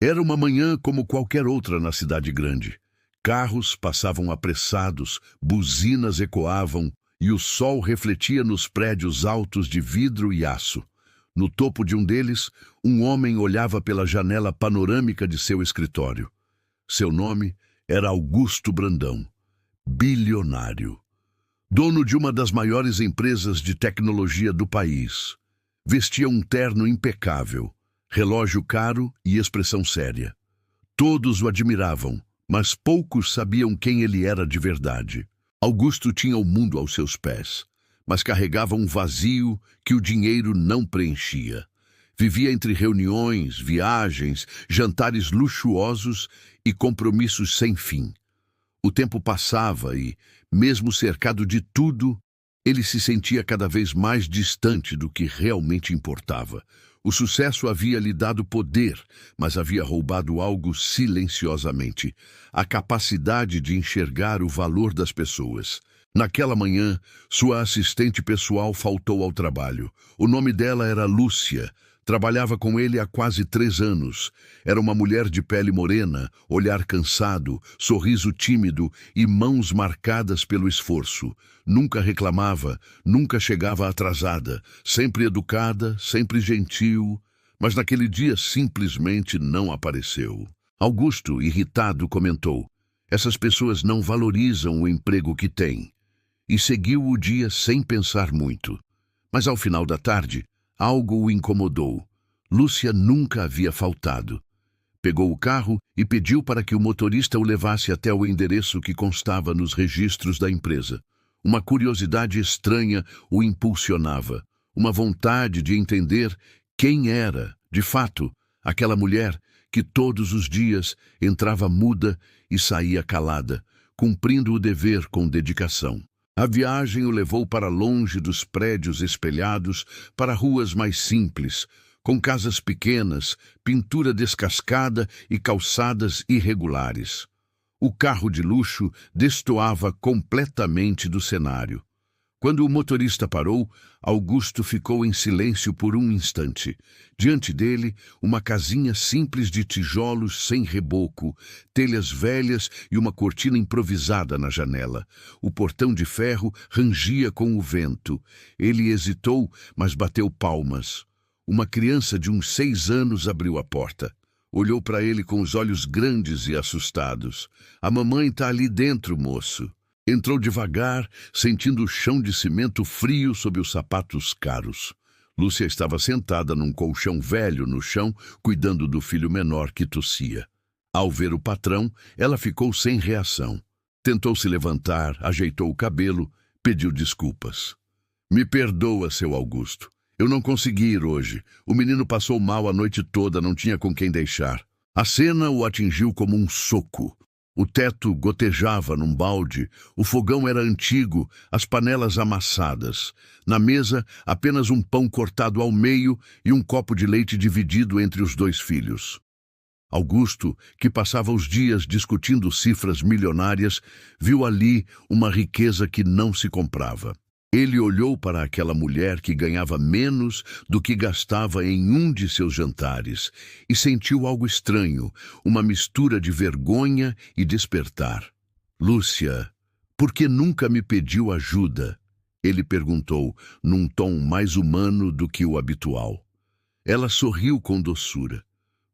Era uma manhã como qualquer outra na cidade grande. Carros passavam apressados, buzinas ecoavam e o sol refletia nos prédios altos de vidro e aço. No topo de um deles, um homem olhava pela janela panorâmica de seu escritório. Seu nome era Augusto Brandão, bilionário, dono de uma das maiores empresas de tecnologia do país. Vestia um terno impecável, relógio caro e expressão séria. Todos o admiravam, mas poucos sabiam quem ele era de verdade. Augusto tinha o mundo aos seus pés, mas carregava um vazio que o dinheiro não preenchia. Vivia entre reuniões, viagens, jantares luxuosos e compromissos sem fim. O tempo passava e, mesmo cercado de tudo, ele se sentia cada vez mais distante do que realmente importava. O sucesso havia lhe dado poder, mas havia roubado algo silenciosamente: a capacidade de enxergar o valor das pessoas. Naquela manhã, sua assistente pessoal faltou ao trabalho. O nome dela era Lúcia. Trabalhava com ele há quase 3 anos. Era uma mulher de pele morena, olhar cansado, sorriso tímido e mãos marcadas pelo esforço. Nunca reclamava, nunca chegava atrasada, sempre educada, sempre gentil, mas naquele dia simplesmente não apareceu. Augusto, irritado, comentou: "Essas pessoas não valorizam o emprego que têm." E seguiu o dia sem pensar muito. Mas ao final da tarde, algo o incomodou. Lúcia nunca havia faltado. Pegou o carro e pediu para que o motorista o levasse até o endereço que constava nos registros da empresa. Uma curiosidade estranha o impulsionava, uma vontade de entender quem era, de fato, aquela mulher que todos os dias entrava muda e saía calada, cumprindo o dever com dedicação. A viagem o levou para longe dos prédios espelhados, para ruas mais simples, com casas pequenas, pintura descascada e calçadas irregulares. O carro de luxo destoava completamente do cenário. Quando o motorista parou, Augusto ficou em silêncio por um instante. Diante dele, uma casinha simples de tijolos sem reboco, telhas velhas e uma cortina improvisada na janela. O portão de ferro rangia com o vento. Ele hesitou, mas bateu palmas. Uma criança de uns 6 anos abriu a porta. Olhou para ele com os olhos grandes e assustados. "A mamãe está ali dentro, moço." Entrou devagar, sentindo o chão de cimento frio sob os sapatos caros. Lúcia estava sentada num colchão velho no chão, cuidando do filho menor que tossia. Ao ver o patrão, ela ficou sem reação. Tentou se levantar, ajeitou o cabelo, pediu desculpas. "Me perdoa, seu Augusto. Eu não consegui ir hoje. O menino passou mal a noite toda, não tinha com quem deixar." A cena o atingiu como um soco. O teto gotejava num balde, o fogão era antigo, as panelas amassadas. Na mesa, apenas um pão cortado ao meio e um copo de leite dividido entre os 2 filhos. Augusto, que passava os dias discutindo cifras milionárias, viu ali uma riqueza que não se comprava. Ele olhou para aquela mulher que ganhava menos do que gastava em um de seus jantares e sentiu algo estranho, uma mistura de vergonha e despertar. "Lúcia, por que nunca me pediu ajuda?" ele perguntou, num tom mais humano do que o habitual. Ela sorriu com doçura.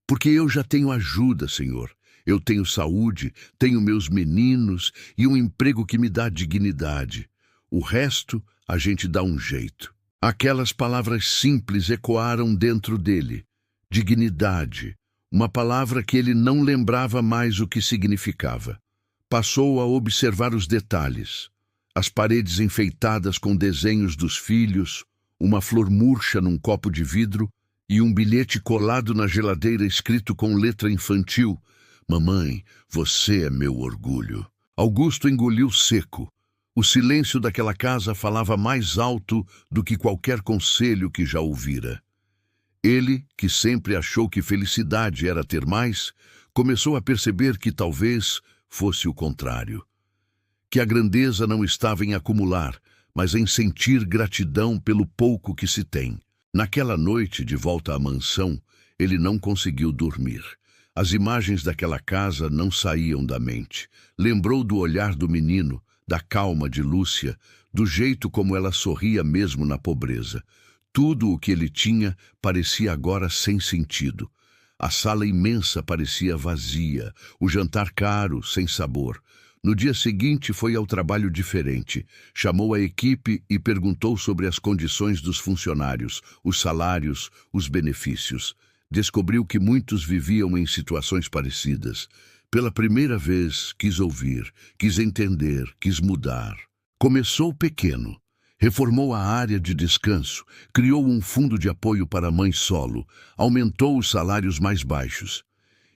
"Porque eu já tenho ajuda, senhor. Eu tenho saúde, tenho meus meninos e um emprego que me dá dignidade. O resto, a gente dá um jeito." Aquelas palavras simples ecoaram dentro dele. Dignidade, uma palavra que ele não lembrava mais o que significava. Passou a observar os detalhes. As paredes enfeitadas com desenhos dos filhos, uma flor murcha num copo de vidro e um bilhete colado na geladeira escrito com letra infantil: "Mamãe, você é meu orgulho." Augusto engoliu seco. O silêncio daquela casa falava mais alto do que qualquer conselho que já ouvira. Ele, que sempre achou que felicidade era ter mais, começou a perceber que talvez fosse o contrário. Que a grandeza não estava em acumular, mas em sentir gratidão pelo pouco que se tem. Naquela noite, de volta à mansão, ele não conseguiu dormir. As imagens daquela casa não saíam da mente. Lembrou do olhar do menino, da calma de Lúcia, do jeito como ela sorria mesmo na pobreza. Tudo o que ele tinha parecia agora sem sentido. A sala imensa parecia vazia, o jantar caro, sem sabor. No dia seguinte foi ao trabalho diferente. Chamou a equipe e perguntou sobre as condições dos funcionários, os salários, os benefícios. Descobriu que muitos viviam em situações parecidas. Pela primeira vez, quis ouvir, quis entender, quis mudar. Começou pequeno. Reformou a área de descanso, criou um fundo de apoio para mães solo, aumentou os salários mais baixos.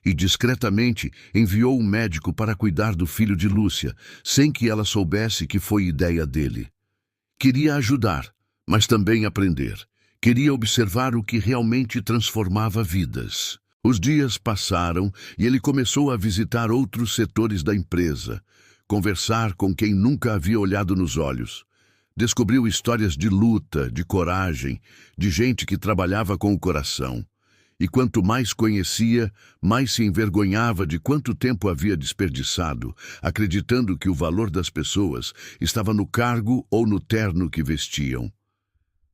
E discretamente enviou um médico para cuidar do filho de Lúcia, sem que ela soubesse que foi ideia dele. Queria ajudar, mas também aprender. Queria observar o que realmente transformava vidas. Os dias passaram e ele começou a visitar outros setores da empresa, conversar com quem nunca havia olhado nos olhos. Descobriu histórias de luta, de coragem, de gente que trabalhava com o coração. E quanto mais conhecia, mais se envergonhava de quanto tempo havia desperdiçado, acreditando que o valor das pessoas estava no cargo ou no terno que vestiam.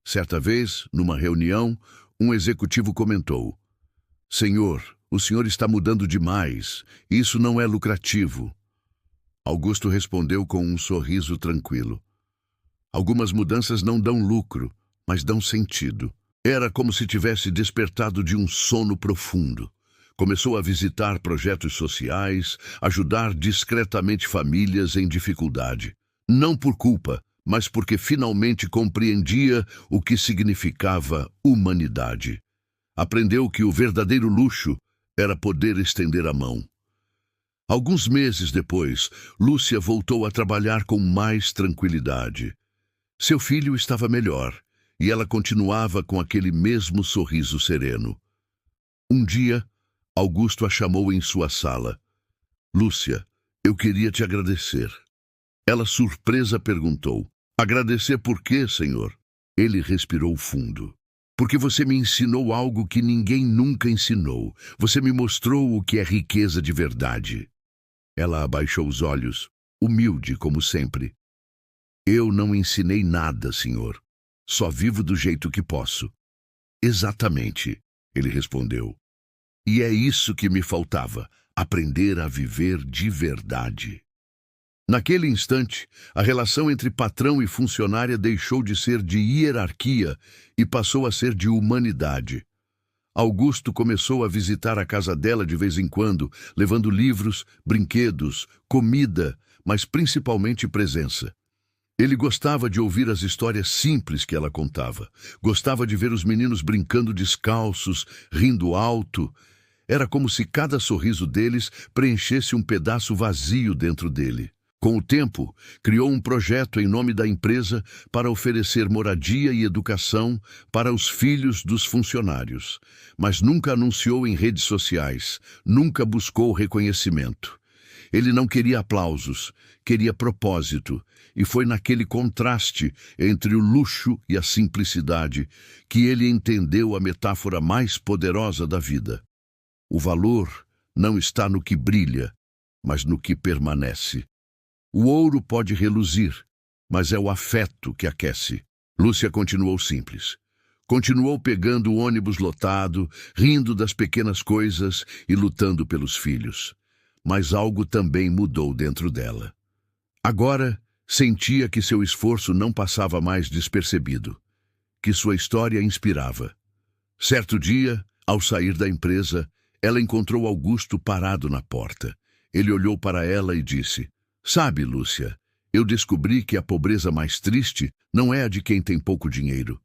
Certa vez, numa reunião, um executivo comentou: "Senhor, o senhor está mudando demais. Isso não é lucrativo." Augusto respondeu com um sorriso tranquilo: "Algumas mudanças não dão lucro, mas dão sentido." Era como se tivesse despertado de um sono profundo. Começou a visitar projetos sociais, ajudar discretamente famílias em dificuldade. Não por culpa, mas porque finalmente compreendia o que significava humanidade. Aprendeu que o verdadeiro luxo era poder estender a mão. Alguns meses depois, Lúcia voltou a trabalhar com mais tranquilidade. Seu filho estava melhor. E ela continuava com aquele mesmo sorriso sereno. Um dia, Augusto a chamou em sua sala. "Lúcia, eu queria te agradecer." Ela, surpresa, perguntou: "Agradecer por quê, senhor?" Ele respirou fundo. "Porque você me ensinou algo que ninguém nunca ensinou. Você me mostrou o que é riqueza de verdade." Ela abaixou os olhos, humilde como sempre. "Eu não ensinei nada, senhor. Só vivo do jeito que posso." "Exatamente," ele respondeu. "E é isso que me faltava, aprender a viver de verdade." Naquele instante, a relação entre patrão e funcionária deixou de ser de hierarquia e passou a ser de humanidade. Augusto começou a visitar a casa dela de vez em quando, levando livros, brinquedos, comida, mas principalmente presença. Ele gostava de ouvir as histórias simples que ela contava. Gostava de ver os meninos brincando descalços, rindo alto. Era como se cada sorriso deles preenchesse um pedaço vazio dentro dele. Com o tempo, criou um projeto em nome da empresa para oferecer moradia e educação para os filhos dos funcionários. Mas nunca anunciou em redes sociais, nunca buscou reconhecimento. Ele não queria aplausos, queria propósito, e foi naquele contraste entre o luxo e a simplicidade que ele entendeu a metáfora mais poderosa da vida. O valor não está no que brilha, mas no que permanece. O ouro pode reluzir, mas é o afeto que aquece. Lúcia continuou simples. Continuou pegando o ônibus lotado, rindo das pequenas coisas e lutando pelos filhos. Mas algo também mudou dentro dela. Agora, sentia que seu esforço não passava mais despercebido, que sua história inspirava. Certo dia, ao sair da empresa, ela encontrou Augusto parado na porta. Ele olhou para ela e disse: "Sabe, Lúcia, eu descobri que a pobreza mais triste não é a de quem tem pouco dinheiro.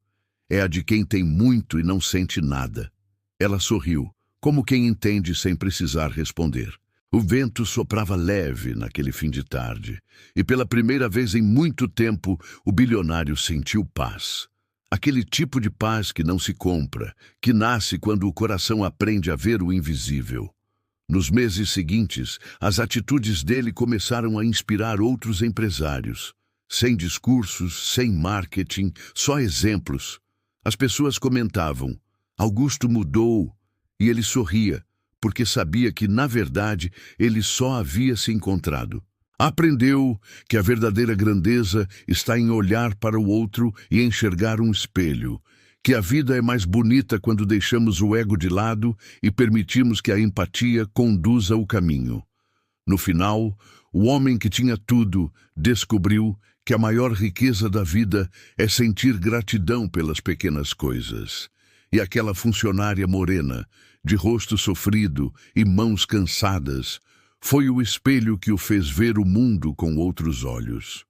É a de quem tem muito e não sente nada." Ela sorriu, como quem entende sem precisar responder. O vento soprava leve naquele fim de tarde, e pela primeira vez em muito tempo o bilionário sentiu paz. Aquele tipo de paz que não se compra, que nasce quando o coração aprende a ver o invisível. Nos meses seguintes, as atitudes dele começaram a inspirar outros empresários. Sem discursos, sem marketing, só exemplos. As pessoas comentavam: "Augusto mudou", e ele sorria, porque sabia que, na verdade, ele só havia se encontrado. Aprendeu que a verdadeira grandeza está em olhar para o outro e enxergar um espelho, que a vida é mais bonita quando deixamos o ego de lado e permitimos que a empatia conduza o caminho. No final, o homem que tinha tudo descobriu que a maior riqueza da vida é sentir gratidão pelas pequenas coisas. E aquela funcionária morena, de rosto sofrido e mãos cansadas, foi o espelho que o fez ver o mundo com outros olhos.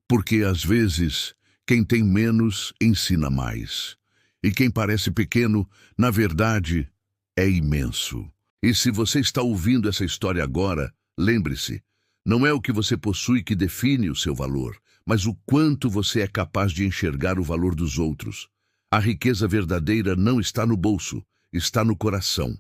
Porque, às vezes, quem tem menos ensina mais. E quem parece pequeno, na verdade, é imenso. E se você está ouvindo essa história agora, lembre-se, não é o que você possui que define o seu valor, mas o quanto você é capaz de enxergar o valor dos outros. A riqueza verdadeira não está no bolso, está no coração.